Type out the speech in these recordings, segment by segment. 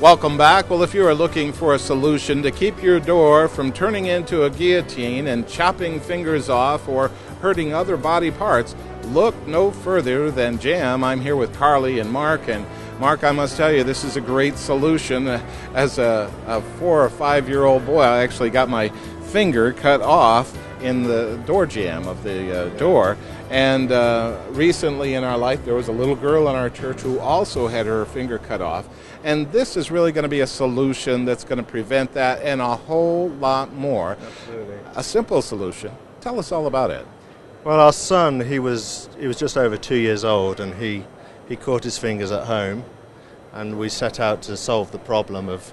Welcome back. Well, if you are looking for a solution to keep your door from turning into a guillotine and chopping fingers off or hurting other body parts, look no further than Jamm. I'm here with Carly and Mark, and Mark, I must tell you, this is a great solution. As a 4 or 5 year old boy, I actually got my finger cut off in the door jamb of the door. And recently in our life, there was a little girl in our church who also had her finger cut off. And this is really going to be a solution that's going to prevent that and a whole lot more. Absolutely. A simple solution. Tell us all about it. Well, our son, he was just over 2 years old, and he caught his fingers at home, and we set out to solve the problem of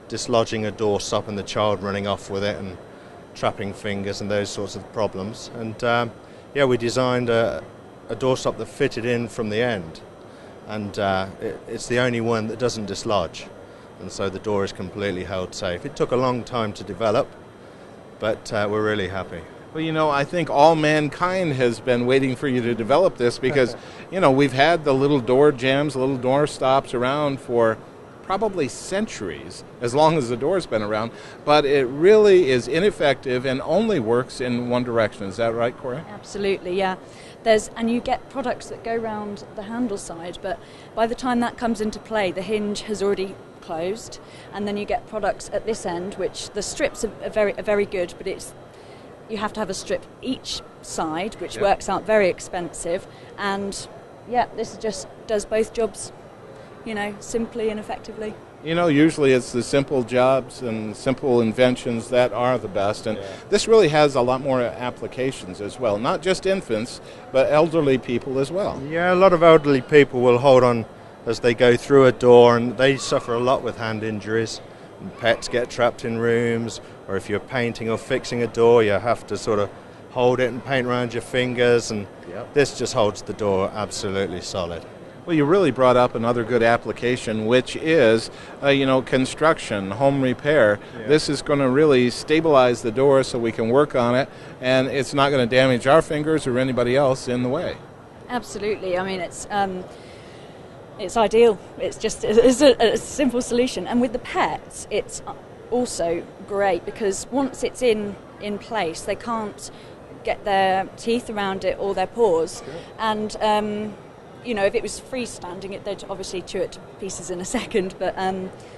dislodging a doorstop and the child running off with it and trapping fingers and those sorts of problems. And we designed a doorstop that fitted in from the end, and it's the only one that doesn't dislodge, and so the door is completely held safe. It took a long time to develop, but we're really happy. Well, you know, I think all mankind has been waiting for you to develop this because, you know, we've had the little door jambs, little door stops around for probably centuries, as long as the door's been around, but it really is ineffective and only works in one direction. Is that right, Corey? Absolutely, yeah. And you get products that go around the handle side, but by the time that comes into play, the hinge has already closed, and then you get products at this end, which the strips are very good, but you have to have a strip each side, which works out very expensive, and this just does both jobs, you know, simply and effectively. You know, usually it's the simple jobs and simple inventions that are the best, and this really has a lot more applications as well, not just infants, but elderly people as well. Yeah, a lot of elderly people will hold on as they go through a door, and they suffer a lot with hand injuries. And pets get trapped in rooms, or if you're painting or fixing a door, you have to sort of hold it and paint around your fingers, and this just holds the door absolutely solid. Well, you really brought up another good application, which is, construction, home repair. Yeah. This is going to really stabilize the door so we can work on it, and it's not going to damage our fingers or anybody else in the way. Absolutely. I mean, it's ideal. It's a simple solution. And with the pets, it's also great because once it's in place, they can't get their teeth around it or their paws. Sure. And if it was freestanding, they'd obviously chew it to pieces in a second. But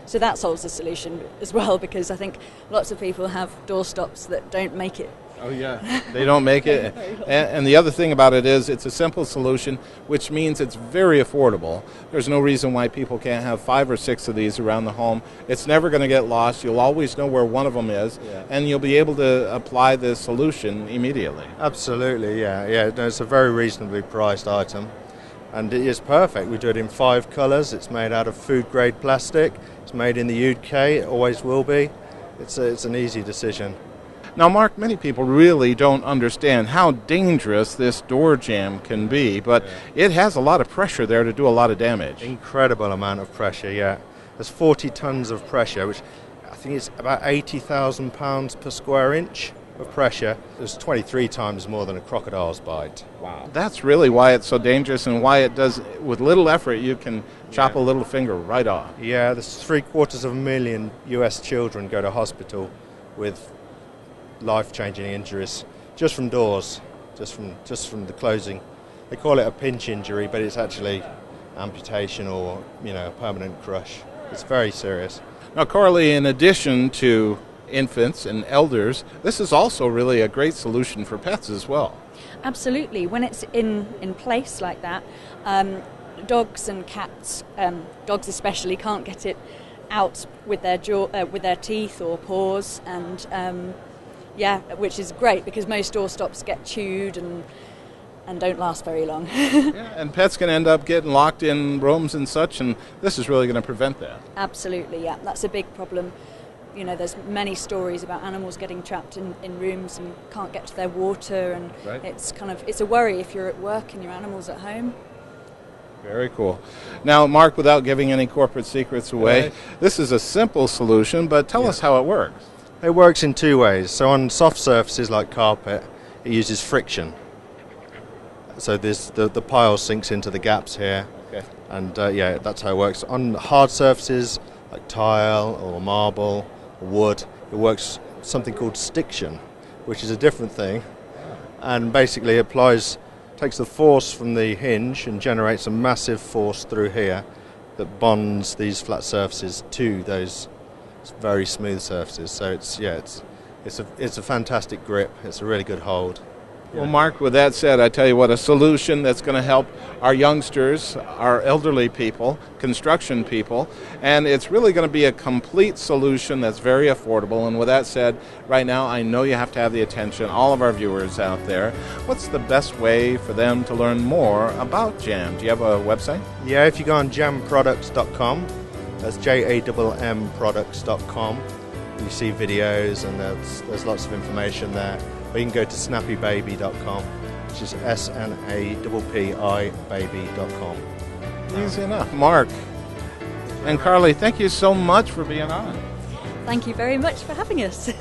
so that solves the solution as well, because I think lots of people have doorstops that don't make it. Oh, yeah. They don't make it. And the other thing about it is it's a simple solution, which means it's very affordable. There's no reason why people can't have 5 or 6 of these around the home. It's never going to get lost. You'll always know where one of them is, and you'll be able to apply the solution immediately. Absolutely, yeah. No, it's a very reasonably priced item. And it is perfect. We do it in 5 colours. It's made out of food-grade plastic. It's made in the UK. It always will be. It's an easy decision. Now, Mark, many people really don't understand how dangerous this door jamb can be, but it has a lot of pressure there to do a lot of damage. Incredible amount of pressure, yeah. There's 40 tons of pressure, which I think is about 80,000 pounds per square inch of pressure. There's 23 times more than a crocodile's bite. Wow. That's really why it's so dangerous and why it does, with little effort, you can chop a little finger right off. Yeah, there's 750,000 US children go to hospital with life-changing injuries just from doors, just from the closing. They call it a pinch injury, but it's actually amputation or a permanent crush. It's very serious. Now, Carly, in addition to infants and elders, this is also really a great solution for pets as well. Absolutely. When it's in place like that, dogs and cats, dogs especially, can't get it out with their with their teeth or paws, and which is great because most doorstops get chewed and don't last very long. And pets can end up getting locked in rooms and such, and this is really going to prevent that. Absolutely, yeah. That's a big problem. There's many stories about animals getting trapped in rooms and can't get to their water, and it's a worry if you're at work and your animal's at home. Very cool. Now, Mark, without giving any corporate secrets away, this is a simple solution, but tell us how it works. It works in 2 ways. So on soft surfaces like carpet, it uses friction. So the pile sinks into the gaps here, and that's how it works. On hard surfaces, like tile or marble or wood. It works something called stiction, which is a different thing, and basically takes the force from the hinge and generates a massive force through here that bonds these flat surfaces to those very smooth surfaces. So it's a fantastic grip. It's a really good hold. Well, Mark, with that said, I tell you what, a solution that's going to help our youngsters, our elderly people, construction people, and it's really going to be a complete solution that's very affordable. And with that said, right now, I know you have to have the attention, all of our viewers out there. What's the best way for them to learn more about Jamm? Do you have a website? Yeah, if you go on jammproducts.com, that's JAMM products.com, you see videos and there's lots of information there. Or you can go to snappybaby.com, which is SNAPPI baby.com. Easy enough. Mark and Carly, thank you so much for being on. Thank you very much for having us.